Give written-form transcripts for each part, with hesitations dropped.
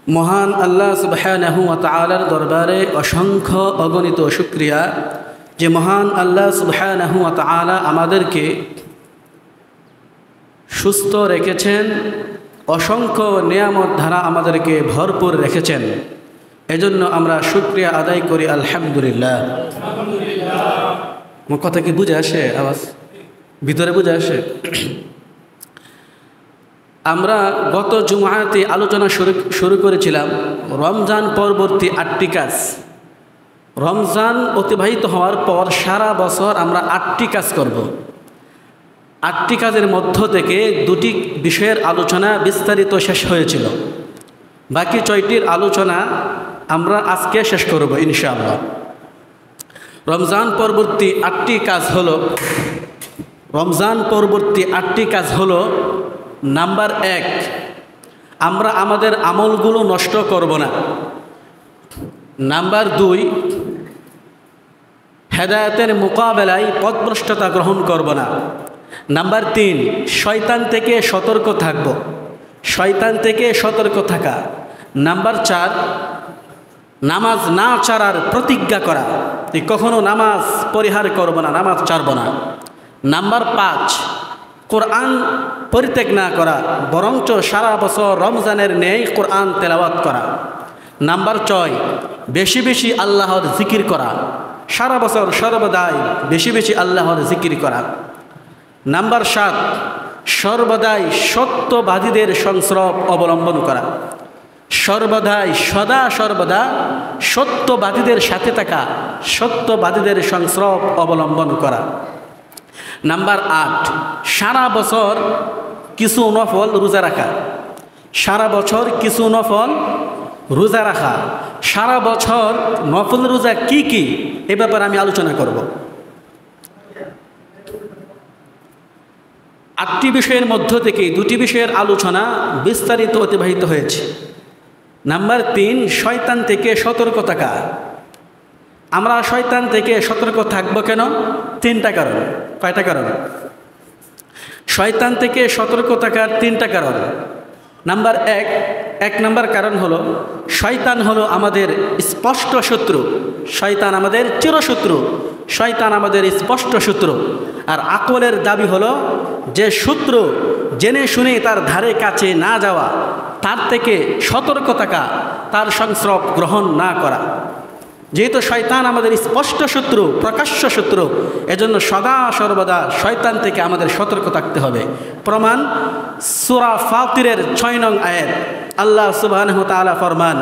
মহান আল্লাহ সুবহানাহু ওয়া তাআলার দরবারে অসংখ্য অগণিত শুকরিয়া যে মহান আল্লাহ সুবহানাহু ওয়া তাআলা আমাদেরকে সুস্থ রেখেছেন, অসংখ্য নিয়ামত ধারা আমাদেরকে ভরপুর রেখেছেন। এজন্য আমরা শুকরিয়া আদায় করি আলহামদুলিল্লাহ। আমার কথা কি বুঝে আসে? আওয়াজ ভিতরে বুঝে আসে? আমরা গত জুমআতে আলোচনা শুরু করেছিলাম রমজান পরবর্তী 8টি কাজ। রমজান অতিবাহিত হওয়ার পর সারা বছর আমরা 8টি কাজ করব। 8টি কাজের মধ্য থেকে 2টি বিষয়ের আলোচনা বিস্তারিত শেষ হয়েছিল। বাকি 6টির আলোচনা আমরা আজকে শেষ করব ইনশাআল্লাহ। রমজান পরবর্তী 8টি কাজ হলো নাম্বার 1, আমরা আমাদের আমলগুলো নষ্ট করব না। নাম্বার 2, হেদায়েতের মোকাবেলায় পথভ্রষ্টতা গ্রহণ করব না। নাম্বার 3, শয়তান থেকে সতর্ক থাকব, শয়তান থেকে সতর্ক থাকা। নাম্বার 4, নামাজ না ছাড়ার প্রতিজ্ঞা করা, কখনো নামাজ পরিহার করব না, নামাজ ছাড়ব না। নাম্বার 5, কোরআন পরিত্যাগ না করা, বরঞ্চ সারা বছর রমজানের ন্যায় কোরআন তেলাওয়াত করা। নাম্বার 6, বেশি বেশি আল্লাহর জিকির করা, সারা বছর সর্বদাই বেশি বেশি আল্লাহর জিকির করা। নাম্বার 7, সর্বদাই সত্যবাদীদের সংস্রব অবলম্বন করা, সর্বদাই সর্বদা সত্যবাদীদের সাথে থাকা, সত্যবাদীদের সংস্রব অবলম্বন করা। নাম্বার 8, সারা বছর কিছু নফল রোজা রাখা, সারা বছর কিছু নফল রোজা রাখা। সারা বছর নফল রোজা কি কি এ ব্যাপারে আমি আলোচনা করব। 8টি বিষয়ের মধ্য থেকে 2টি বিষয়ের আলোচনা বিস্তারিত অতিবাহিত হয়েছে। নাম্বার 3, শয়তান থেকে সতর্ক থাকা। আমরা শয়তান থেকে সতর্ক থাকব কেন? 3টা কারণ। কয়টা কারণ? শয়তান থেকে সতর্ক থাকার 3টা কারণ। নাম্বার 1 নম্বর কারণ হলো শয়তান হলো আমাদের স্পষ্ট শত্রু, শয়তান আমাদের চিরশত্রু, শয়তান আমাদের স্পষ্ট শত্রু। আর আকলের দাবি হলো যে শত্রু জেনে শুনে তার ধারে কাছে না যাওয়া, তার থেকে সতর্ক থাকা, তার সংস্রব গ্রহণ না করা। যেহেতু শয়তান আমাদের স্পষ্ট শত্রু, প্রকাশ্য শত্রু, এজন্য সদা সর্বদা শয়তান থেকে আমাদের সতর্ক থাকতে হবে। প্রমাণ সূরা ফাতিরের 6 নং আয়াত। আল্লাহ সুবহানাহু ওয়া তাআলা ফরমান,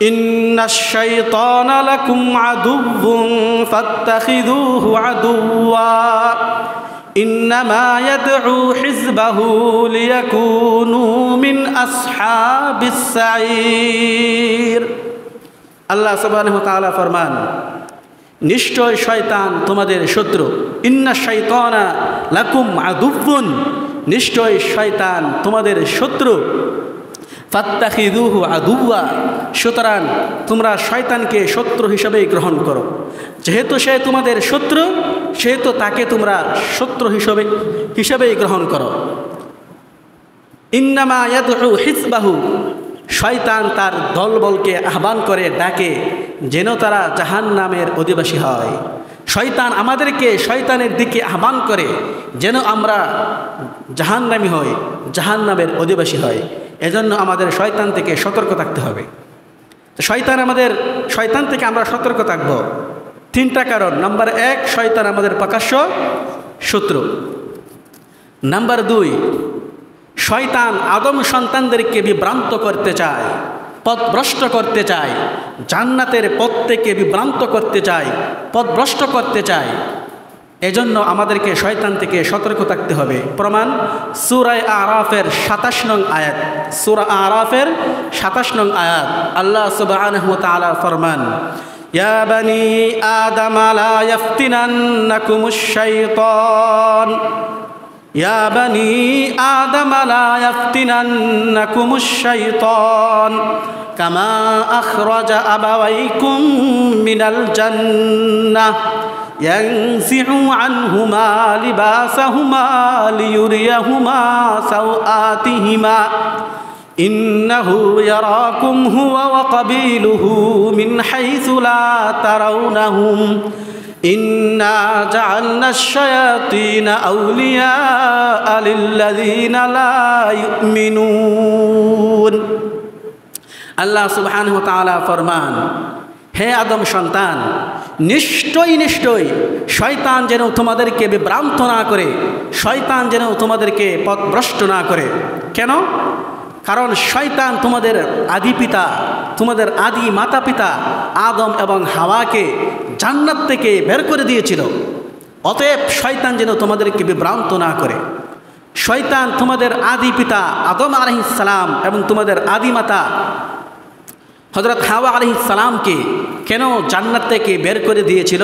ইন্নাশ শাইতানা লাকুম আদুউন ফাত্তাখিযুহু আদুওয়া ইন্নামা ইয়াদউ হিজবাহু লিয়াকুনু মিন আসহাবিস সাঈর। আল্লাহ সুবহানাহু ওয়া তাআলা ফরমান, নিশ্চয় শয়তান তোমাদের শত্রু। ইন্না শাইতানা লাকুম আদুউন, নিশ্চয় শয়তান তোমাদের শত্রু। ফাত্তাখিযুহু আদুওয়া, সুতরাং তোমরা শয়তানকে শত্রু হিসেবেই গ্রহণ করো। যেহেতু সে তোমাদের শত্রু, সেহেতু তাকে তোমরা শত্রু হিসেবেই গ্রহণ করো। ইন্নামা ইয়াদউ হিজবাহু, শয়তান তার দলবলকে আহ্বান করে ডাকে যেন তারা জাহান্নামের অধিবাসী হয়। শয়তান আমাদেরকে শয়তানের দিকে আহ্বান করে যেন আমরা জাহান্নামী হই, জাহান্নামের অধিবাসী হয়। এজন্য আমাদের শয়তান থেকে সতর্ক থাকতে হবে। তো শয়তান থেকে আমরা সতর্ক থাকব 3টা কারণ। নাম্বার 1, শয়তান আমাদের প্রকাশ্য শত্রু। নাম্বার 2, শয়তান আদম সন্তানদেরকে বিভ্রান্ত করতে চায়, পথভ্রষ্ট করতে চায়, জান্নাতের পথ থেকে বিভ্রান্ত করতে চায়, পথভ্রষ্ট করতে চায়। এজন্য আমাদেরকে শয়তান থেকে সতর্ক থাকতে হবে। প্রমাণ সূরা আরাফের 27 নং আয়াত। সূরা আরাফের 27 নং আয়াত। আল্লাহ সুবহানাহু ওয়া তাআলা ফরমান, ইয়া বানি আদম লা ইয়াফতিনান্নাকুমুশ শাইতান, ইয়া বানি আদম লা ইয়াফতিনান্নাকুমুশ শাইতান কামা আখরাজা আবাওয়াইকুম মিনাল জান্নাহ ইয়ানজিউ আনহুমা লিবাসাহুমা লিয়ুরিয়াহুমা সাওআতিহিমা ইন্নাহু ইয়ারাকুম হুয়া ওয়া কাবিলুহু মিন হাইসু লা তারাউনাহুম ইন্না জাআলনাশ শায়াতিনা আউলিয়া লিল্লাযিনা লা ইউমিনুন। আল্লাহ সুবহানাহু ওয়া তাআলা ফরমান, হে আদম সন্তান, নিশ্চয় নিশ্চয় শয়তান যেন তোমাদেরকে বিভ্রান্ত না করে, শয়তান যেন তোমাদেরকে পথভ্রষ্ট না করে। কেন? কারণ শয়তান তোমাদের আদি পিতা, তোমাদের আদি মাতা পিতা আদম এবং হাওয়াকে জান্নাত থেকে বের করে দিয়েছিল। অতএব শয়তান যেন তোমাদেরকে বিভ্রান্ত না করে। শয়তান তোমাদের আদি পিতা আদম আলাইহিস সালাম এবং তোমাদের আদি মাতা হযরত হাওয়া আলাইহিস সালামকে কেন জান্নাত থেকে বের করে দিয়েছিল?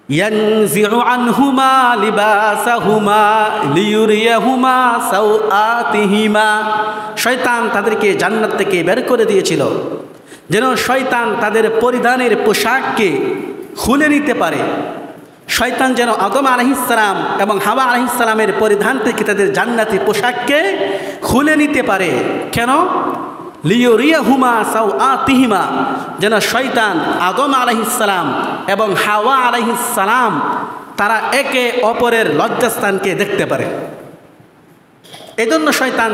ইয়ানজিউ আনহুমা লিবাসাহুমা লিয়ুরিয়াহুমা সাওআতিহিমা। শয়তান তাদেরকে জান্নাত থেকে বের করে দিয়েছিল যেন শয়তান তাদের পরিধানের পোশাককে খুলে নিতে পারে। শয়তান যেন আদম আলাইহিস সালাম এবং হাওয়া আলাইহিস সালামের পরিধান থেকে তাদের জান্নাতি পোশাককে খুলে নিতে পারে। কেন? লিয়ুরিয়াহুমা সাওআতিহিমা, যেন শয়তান আদম আলাইহিস সালাম এবং হাওয়া আলাইহিস সালাম তারা একে অপরের লজ্জাস্থানকে দেখতে পারে। এজন্য শয়তান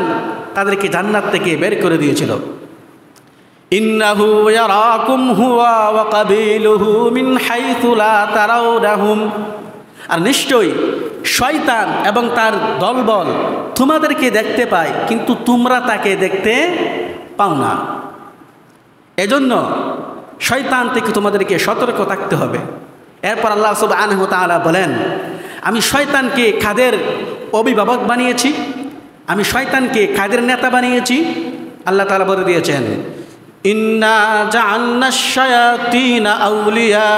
তাদেরকে জান্নাত থেকে বের করে দিয়েছিল। ইন্নাহু ইয়ারাকুম হুয়া ওয়া কাবিলুহু মিন হাইসু লা তারাউনাহুম। আর নিশ্চয়ই শয়তান এবং তার দলবল তোমাদেরকে দেখতে পায়, কিন্তু তোমরা তাকে দেখতে পাও না। এজন্য শয়তান থেকে তোমাদেরকে সতর্ক থাকতে হবে। এরপর আল্লাহ সুবহানাহু ওয়া তাআলা বলেন, আমি শয়তানকে কাদের অভিভাবক বানিয়েছি, আমি শয়তানকে কাদের নেতা বানিয়েছি। আল্লাহ তাআলা বলে দিয়েছেন, ইন্না জাআলনাশ শায়াতিনা আউলিয়া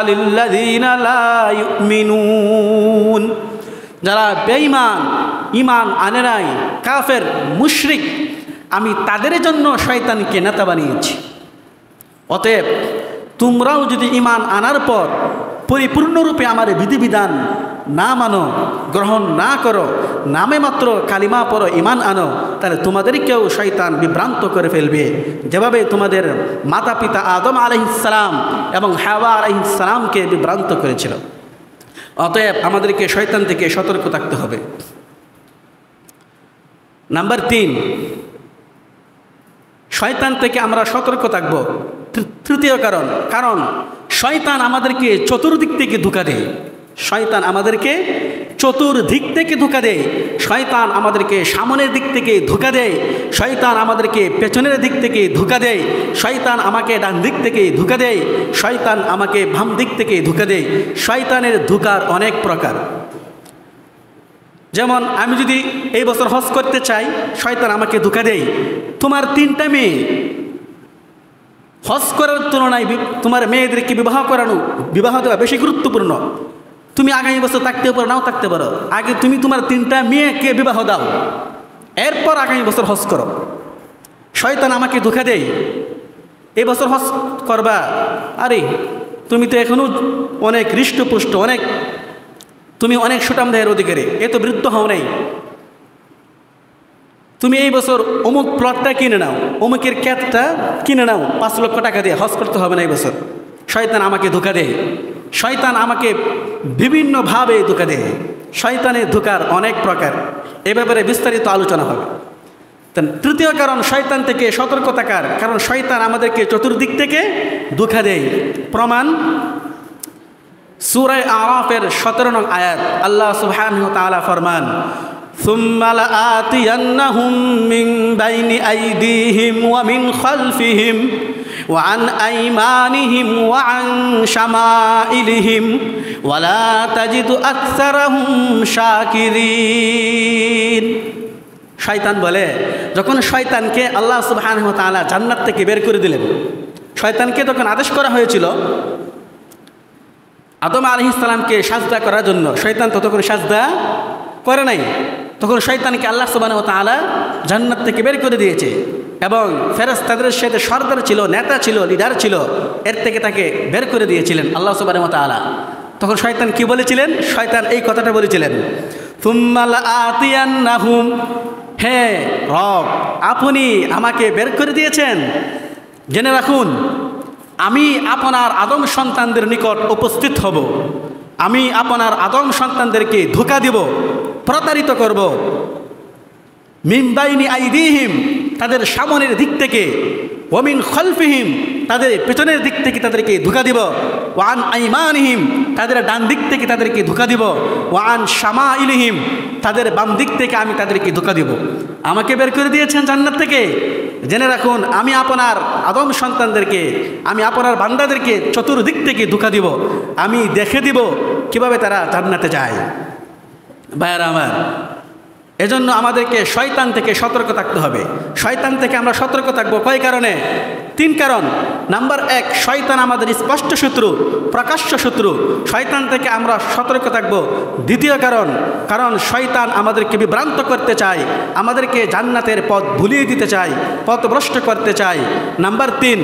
লিল্লাযিনা লা ইউমিনুন। যারা বেঈমান, ঈমান আনে নাই, কাফের, মুশরিক, আমি তাদের জন্য শয়তানকে নেতা বানিয়েছি। অতএব তোমরাও যদি ঈমান আনার পর পরিপূর্ণরূপে আমার বিধিবিধান না মানো, গ্রহণ না করো, নামে মাত্র কালিমা পড়ো, ঈমান আনো, তাহলে তোমাদেরকেও শয়তান বিভ্রান্ত করে ফেলবে, যেভাবে তোমাদের মাতা পিতা আদম আলাইহিস সালাম এবং হাওয়া আলাইহিস সালামকে বিভ্রান্ত করেছিল। অতএব আমাদেরকে শয়তান থেকে সতর্ক থাকতে হবে। নাম্বার 3, শয়তান থেকে আমরা সতর্ক থাকব। তৃতীয় কারণ শয়তান আমাদেরকে চতুর্দিক থেকে ধোঁকা দেয়। শয়তান আমাদেরকে চতুর্দিক থেকে ধোঁকা দেয়। শয়তান আমাদেরকে সামনের দিক থেকে ধোঁকা দেয়, শয়তান আমাদেরকে পেছনের দিক থেকে ধোঁকা দেয়, শয়তান আমাকে ডান দিক থেকে ধোঁকা দেয়, শয়তান আমাকে বাম দিক থেকে ধোঁকা দেয়। শয়তানের ধোঁকার অনেক প্রকার। যেমন আমি যদি এই বছর হজ করতে চাই, শয়তান আমাকে ধোঁকা দেয়, তোমার 3টা মেয়ে, হজ করার তুলনায় তোমার মেয়েদেরকে বিবাহ দেওয়া বেশি গুরুত্বপূর্ণ। তুমি আগামী বছর থাকতেও পারো, নাও থাকতে পারো, আগে তুমি তোমার 3টা মেয়েকে বিবাহ দাও, এরপর আগামী বছর হজ করো। শয়তান আমাকে ধোঁকা দেয়, এই বছর হজ করবা, আরে তুমি তো এখনও অনেক হৃষ্টপুষ্ট, তুমি অনেক সুঠাম দেহের অধিকারী, এ তো বৃদ্ধ হও নাই, তুমি এই বছর অমুক প্লটটা কিনে নাও, অমুকের ক্ষেতটা কিনে নাও, 5 লক্ষ টাকা দিয়ে হজ করতে হবে না এই বছর। শয়তান আমাকে ধোঁকা দেয়, শয়তান আমাকে বিভিন্নভাবে ধোঁকা দেয়। শয়তানের ধোঁকার অনেক প্রকার, এ ব্যাপারে বিস্তারিত আলোচনা হবে। তৃতীয় কারণ শয়তান থেকে সতর্ক থাকার, কারণ শয়তান আমাদেরকে চতুর্দিক থেকে ধোঁকা দেয়। প্রমাণ সূরা আরাফের 17 নং আয়াত, আল্লাহ সুবহানাহু ওয়া তাআলা ফরমান, ثُمَّ لَآتِيَنَّهُم مِّن بَيْنِ أَيْدِيهِمْ وَمِنْ خَلْفِهِمْ وَعَنْ أَيْمَانِهِمْ وَعَنْ شَمَائِلِهِمْ وَلَا تَجِدُ أَكْثَرَهُمْ شَاكِرِينَ। শয়তান বলে, যখন শয়তানকে আল্লাহ সুবহানাহু ওয়া তাআলা জান্নাত থেকে বের করে দিলেন, শয়তানকে তখন আদেশ করা হয়েছিল আদম আলাইহিস সালামকে সাজদা করার জন্য। শয়তান ততক্ষণ সাজদা করে নাই, তখন শয়তানকে আল্লাহ সুবহানাহু ওয়া তাআলা জান্নাত থেকে বের করে দিয়েছে, এবং ফেরেশতাদের সাথে সরদার ছিল, নেতা ছিল, লিডার ছিল, এর থেকে তাকে বের করে দিয়েছিলেন আল্লাহ সুবহানাহু ওয়া তাআলা। তখন শয়তান কি বলেছিলেন? শয়তান এই কথাটা বলেছিলেন, সুম্মা লাআতিয়ান্নাহুম, হে রব, আপনি আমাকে বের করে দিয়েছেন, জেনে রাখুন আমি আপনার আদম সন্তানদের নিকট উপস্থিত হব, আমি আপনার আদম সন্তানদেরকে ধোঁকা দিব, প্রতারিত করব। মিন বাইনি আইদিহিম, তাদের সামনের দিক থেকে, ওমিন খলফিহিম, তাদের পেছনের দিক থেকে তাদেরকে ধোঁকা দিব, ওয়ান আইমানিহিম, তাদের ডান দিক থেকে তাদেরকে ধোঁকা দিব, ওয়ান শামাইলিহিম, তাদের বাম দিক থেকে আমি তাদেরকে ধোঁকা দিব। আমাকে বের করে দিয়েছেন জান্নাত থেকে, জেনে রাখুন আমি আপনার আদম সন্তানদেরকে, আমি আপনার বান্দাদেরকে চতুর্দিক থেকে ধোঁকা দিব, আমি দেখে দিব কিভাবে তারা জান্নাতে যায়। ভাইয়ারা আমার, এজন্য আমাদেরকে শয়তান থেকে সতর্ক থাকতে হবে। শয়তান থেকে আমরা সতর্ক থাকবো কয় কারণে? 3 কারণ। নাম্বার 1, শয়তান আমাদের স্পষ্ট শত্রু, প্রকাশ্য শত্রু, শয়তান থেকে আমরা সতর্ক থাকবো। দ্বিতীয় কারণ শয়তান আমাদেরকে বিভ্রান্ত করতে চায়, আমাদেরকে জান্নাতের পথ ভুলিয়ে দিতে চায়, পথভ্রষ্ট করতে চায়। নাম্বার 3,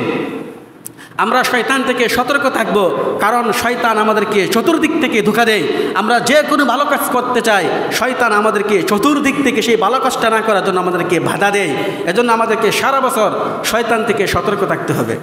আমরা শয়তান থেকে সতর্ক থাকব, কারণ শয়তান আমাদেরকে চতুর্দিক থেকে ধোঁকা দেয়। আমরা যে কোনো ভালো কাজ করতে চাই, শয়তান আমাদেরকে চতুর্দিক থেকে সেই ভালো কাজটা না করার জন্য আমাদেরকে বাধা দেয়। এজন্য আমাদেরকে সারা বছর শয়তান থেকে সতর্ক থাকতে হবে।